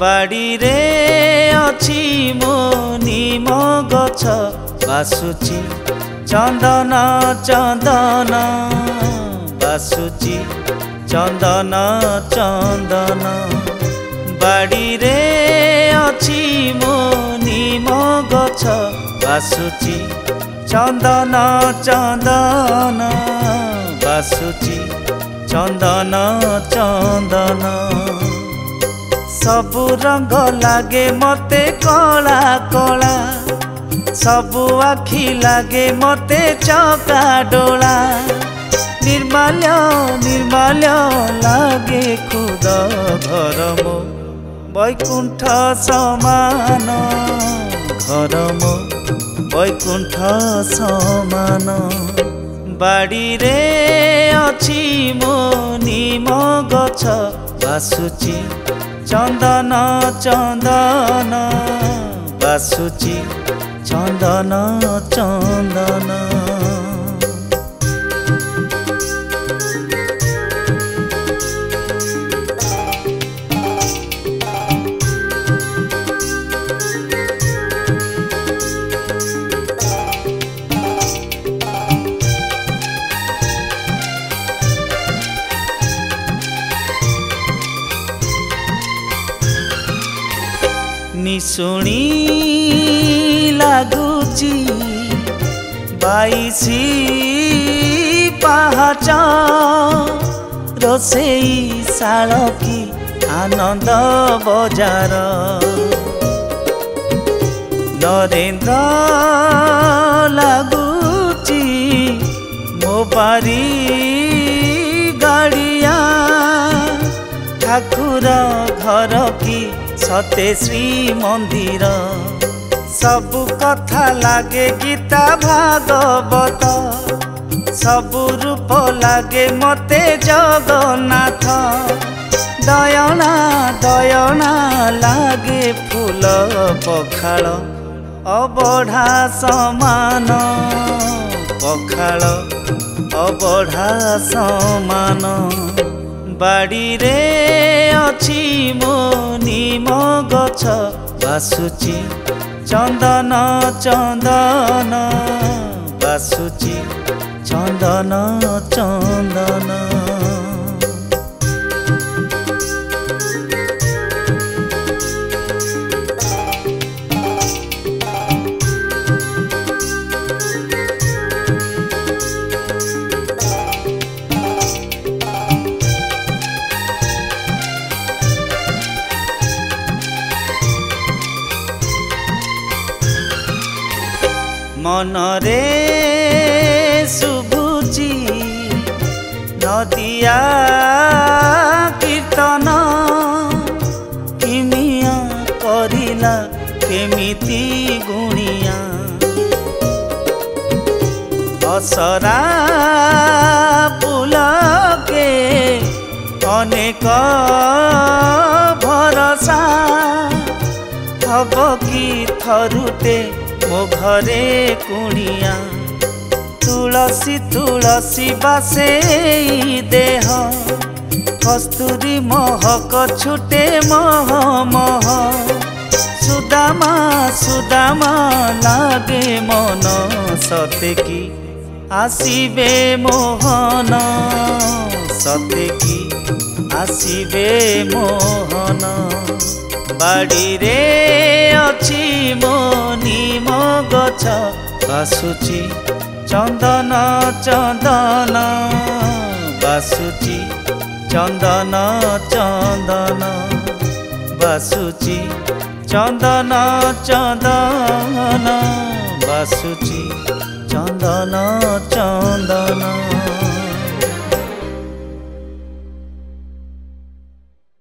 बाड़ी रे अछि मो निम गछ बासुची चंदन चंदन बासुची चंदन चंदन बाड़ी रे अछि मो निम गछ बासुची चंदन चंदन बासुची चंदन चंदन सबु रंग लागे मते कला कला सबु आखि लागे मते चका डोला निर्माल्य निर्माल्य लागे खुद घर मो वैकुंठ समान घर मो वैकुंठ समान बाड़ी रे अछि मो निम गछ बासुची चंदन चंदन बासुची चंदन चंदन निशुणी लगुची बाईसी पहाच रोसेई शाल की आनंद बजार नरेंद्र लगुची मो पारी गाड़िया ठाकुर घर की सते श्री मंदिर सबु कथा लागे गीता भागवत सबु रूप लागे मते जगन्नाथ दयना दयना लागे फूल पखाल अबढ़ा समान पखाल अबढ़ा समान बाड़ी रे अछि मो निम गछ बासुची चंदन चंदन बासुची चंदन चंदन मन रे शुभुची नदिया कीर्तन किमिया करिला केमिति गुणिया असरा पुलके अनेक भरसा हब कि थरुटे मो घरे कुणिया तुलसी तुलसी बासे देह कस्तूरी महक छुटे मह मह सुदामा सुदामा लागे मन सते की आसीबे मोहन सते की आसीबे मोहन बाड़ी रे अछि मो निम गछ बासुची चंदन चंदन बासुची चंदन चंदन बासुची चंदन चंदन बासुची चंदन चंदन।